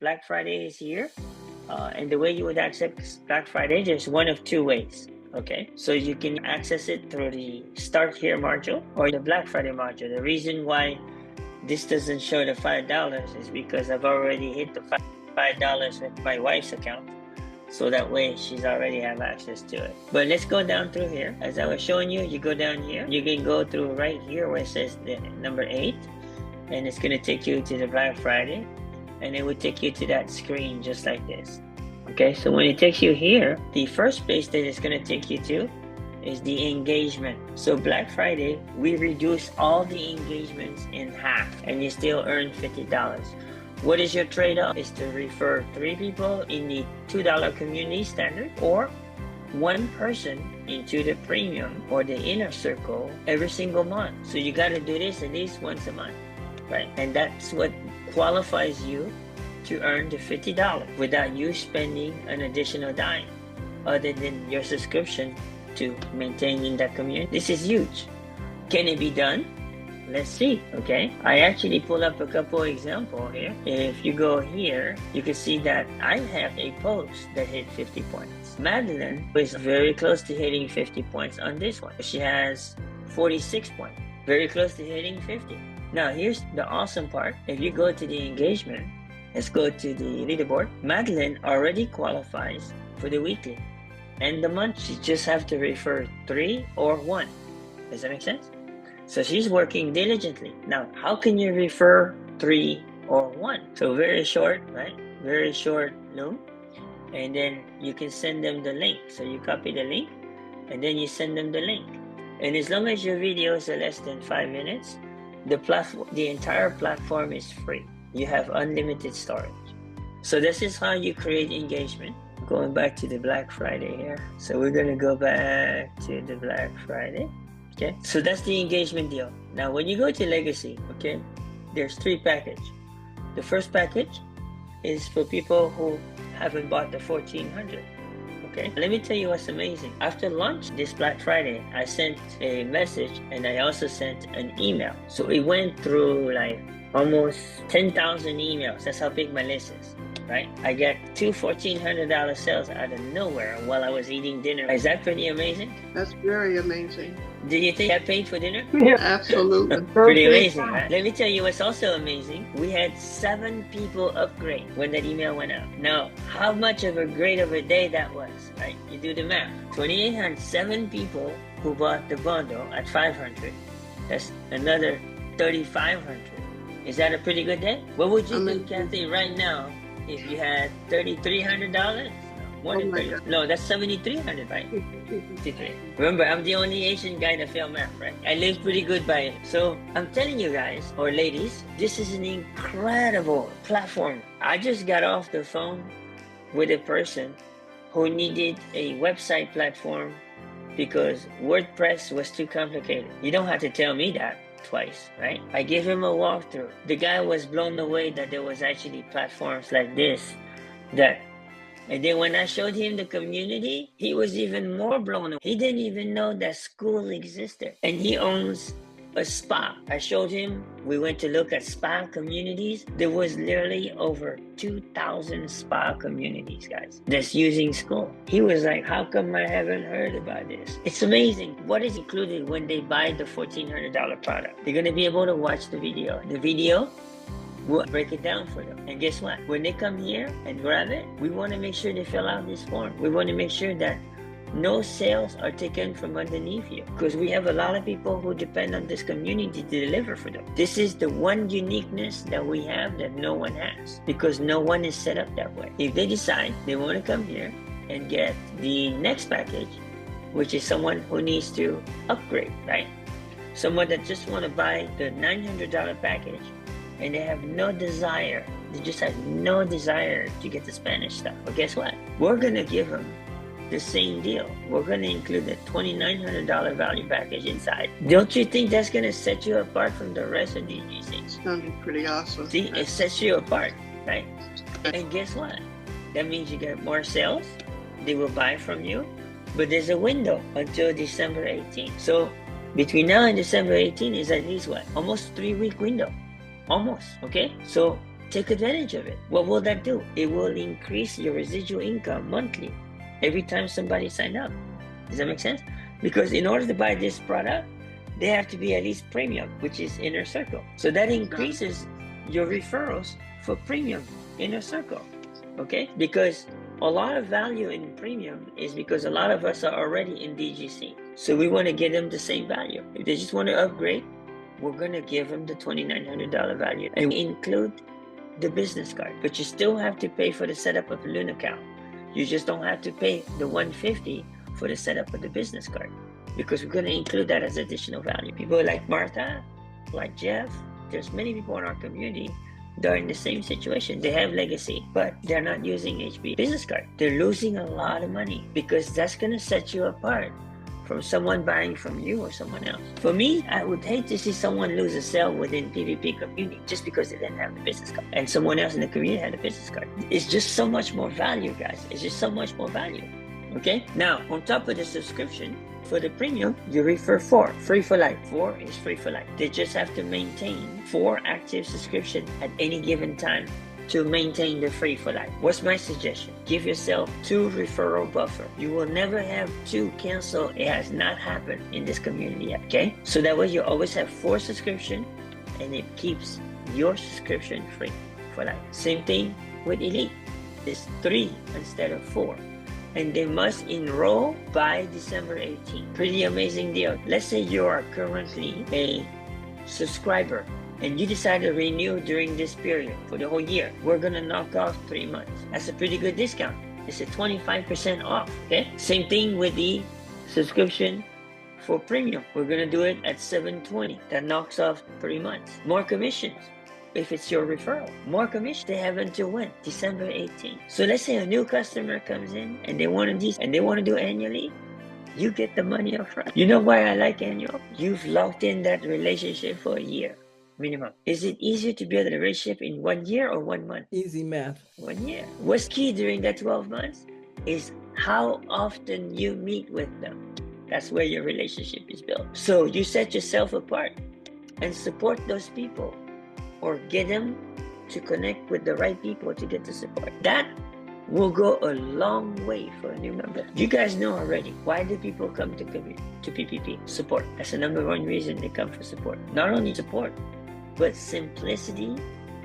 Black Friday is here. And the way you would access Black Friday, there's one of two ways. Okay, so you can access it through the Start Here module or the Black Friday module. The reason why this doesn't show the $5 is because I've already hit the $5 with my wife's account. So that way she's already have access to it. But let's go down through here. As I was showing you, you go down here. You can go through right here where it says the number 8. And it's going to take you to the Black Friday. And it would take you to that screen just like this. Okay, so when it takes you here, the first place that it's going to take you to is the engagement. So Black Friday, we reduce all the engagements in half and you still earn $50. What is your trade-off? Is to refer 3 people in the $2 community standard or 1 person into the premium or the inner circle every single month. So you got to do this at least once a month, right? And that's what qualifies you to earn the $50 without you spending an additional dime other than your subscription to maintaining that community. This is huge. Can it be done? Let's see. Okay, I actually pull up a couple examples here. If you go here, you can see that I have a post that hit 50 points. Madeline was very close to hitting 50 points on this one. She has 46 points, very close to hitting 50. Now here's the awesome part. If you go to the engagement, let's go to the leaderboard. Madeline already qualifies for the weekly and the month. She just have to refer 3 or 1. Does that make sense? So she's working diligently. Now, how can you refer 3 or 1? So very short, right? Very short loom. And then you can send them the link. So you copy the link and then you send them the link. And as long as your videos are less than 5 minutes, the entire platform is free. You have unlimited storage. So this is how you create engagement. Going back to the Black Friday here. So we're gonna go back to the Black Friday. Okay, so that's the engagement deal. Now, when you go to Legacy, okay, there's 3 packages. The first package is for people who haven't bought the 1400. Okay, let me tell you what's amazing. After launch this Black Friday, I sent a message and I also sent an email. So it went through like almost 10,000 emails. That's how big my list is. Right? I got 2 $1,400 sales out of nowhere while I was eating dinner. Is that pretty amazing? That's very amazing. Do you think I paid for dinner? Yeah, absolutely. Pretty amazing, right? Let me tell you what's also amazing. We had 7 people upgrade when that email went out. Now, how much of a great of a day that was, right? You do the math. 2,800, 7 people who bought the bundle at 500. That's another 3,500. Is that a pretty good day? What would you do, Kathy, right now if you had $3,300? No, that's 7,300, right? 53. Remember, I'm the only Asian guy that failed math, right? I live pretty good by it. So I'm telling you guys, or ladies, this is an incredible platform. I just got off the phone with a person who needed a website platform because WordPress was too complicated. You don't have to tell me that twice, right? I gave him a walkthrough. The guy was blown away that there was actually platforms like this and then when I showed him the community, he was even more blown away. He didn't even know that Skool existed. And he owns a spa. I showed him, we went to look at spa communities. There was literally over 2,000 spa communities, guys, that's using Skool. He was like, how come I haven't heard about this? It's amazing. What is included when they buy the $1,400 product? They're gonna be able to watch the video. The video, we'll break it down for them. And guess what? When they come here and grab it, we want to make sure they fill out this form. We want to make sure that no sales are taken from underneath you, because we have a lot of people who depend on this community to deliver for them. This is the one uniqueness that we have that no one has, because no one is set up that way. If they decide they want to come here and get the next package, which is someone who needs to upgrade, right? Someone that just want to buy the $900 package, and they have no desire, they just have no desire to get the Spanish stuff. But guess what? We're gonna give them the same deal. We're gonna include the $2,900 value package inside. Don't you think that's gonna set you apart from the rest of these GCs? It's gonna be pretty awesome. See, it sets you apart, right? And guess what? That means you get more sales, they will buy from you, but there's a window until December 18th. So between now and December 18th is at least what? Almost 3-week window. Almost, okay? So take advantage of it. What will that do? It will increase your residual income monthly every time somebody signs up. Does that make sense? Because in order to buy this product, they have to be at least premium, which is inner circle. So that increases your referrals for premium inner circle. Okay? Because a lot of value in premium is because a lot of us are already in DGC. So we want to give them the same value. If they just want to upgrade, we're going to give them the $2,900 value and include the business card. But you still have to pay for the setup of the Loon account. You just don't have to pay the $150 for the setup of the business card, because we're going to include that as additional value. People like Martha, like Jeff, there's many people in our community that are in the same situation. They have legacy, but they're not using HB business card. They're losing a lot of money, because that's going to set you apart from someone buying from you or someone else. For me, I would hate to see someone lose a sale within PvP community just because they didn't have the business card and someone else in the community had a business card. It's just so much more value, guys. It's just so much more value. Okay? Now, on top of the subscription, for the premium, you refer 4, free for life. 4 is free for life. They just have to maintain 4 active subscriptions at any given time to maintain the free for life. What's my suggestion? Give yourself 2 referral buffer. You will never have 2 cancel. It has not happened in this community yet, okay? So that way you always have 4 subscription and it keeps your subscription free for life. Same thing with Elite. It's 3 instead of 4. And they must enroll by December 18th. Pretty amazing deal. Let's say you are currently a subscriber and you decide to renew during this period for the whole year. We're gonna knock off 3 months. That's a pretty good discount. It's a 25% off, okay? Same thing with the subscription for premium. We're gonna do it at $720. That knocks off 3 months. More commissions. If it's your referral, more commission. They have until when? December 18th. So let's say a new customer comes in and they want to do annually. You get the money up front. You know why I like annual? You've locked in that relationship for a year minimum. Is it easier to build a relationship in 1 year or 1 month? Easy math. 1 year. What's key during that 12 months is how often you meet with them. That's where your relationship is built. So you set yourself apart and support those people, or get them to connect with the right people to get the support. That will go a long way for a new member. You guys know already, why do people come to PPP? Support. That's the number 1 reason they come for support. Not only support, but simplicity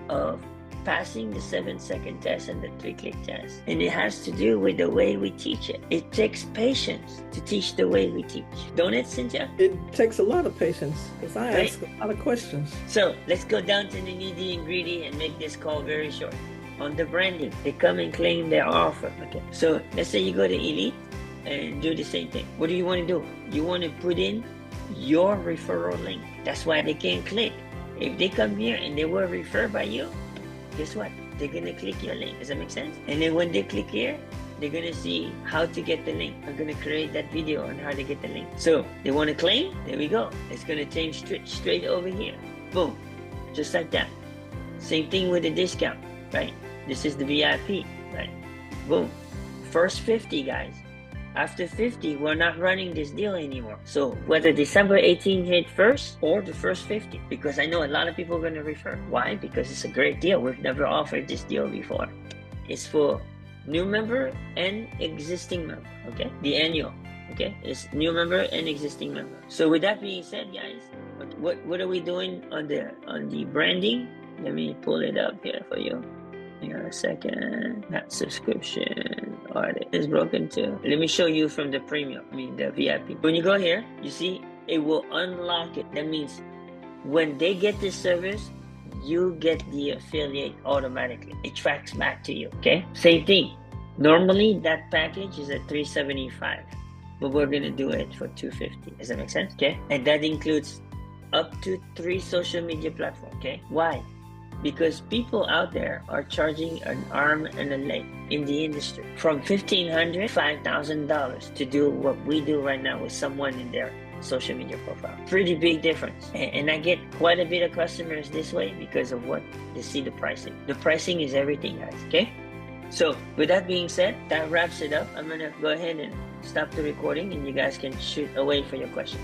of passing the 7-second test and the 3-click test. And it has to do with the way we teach it. It takes patience to teach the way we teach. Don't it, Cynthia? It takes a lot of patience, because I ask a lot of questions. So let's go down to the nitty and gritty and make this call very short. On the branding, they come and claim their offer. Okay. So let's say you go to Elite and do the same thing. What do you want to do? You want to put in your referral link. That's why they can't click. If they come here and they were referred by you, guess what? They're going to click your link. Does that make sense? And then when they click here, they're going to see how to get the link. I'm going to create that video on how to get the link. So they want to claim? There we go. It's going to change straight over here. Boom. Just like that. Same thing with the discount, right? This is the VIP, right? Boom. First 50, guys. After 50, we're not running this deal anymore. So whether December 18 hit first or the first 50, because I know a lot of people are going to refer. Why? Because it's a great deal. We've never offered this deal before. It's for new member and existing member, okay? The annual, okay? It's new member and existing member. So with that being said, guys, what are we doing on the branding? Let me pull it up here for you. Hang on a second. That subscription audit is broken too. Let me show you from the premium, the VIP. When you go here, you see it will unlock it. That means when they get this service, you get the affiliate automatically. It tracks back to you, okay? Same thing. Normally that package is at $375, but we're gonna do it for $250. Does that make sense? Okay? And that includes up to 3 social media platforms, okay? Why? Because people out there are charging an arm and a leg in the industry from $1,500 to $5,000 to do what we do right now with someone in their social media profile. Pretty big difference. And I get quite a bit of customers this way because of what they see the pricing. The pricing is everything, guys, okay? So with that being said, that wraps it up. I'm gonna go ahead and stop the recording and you guys can shoot away for your question.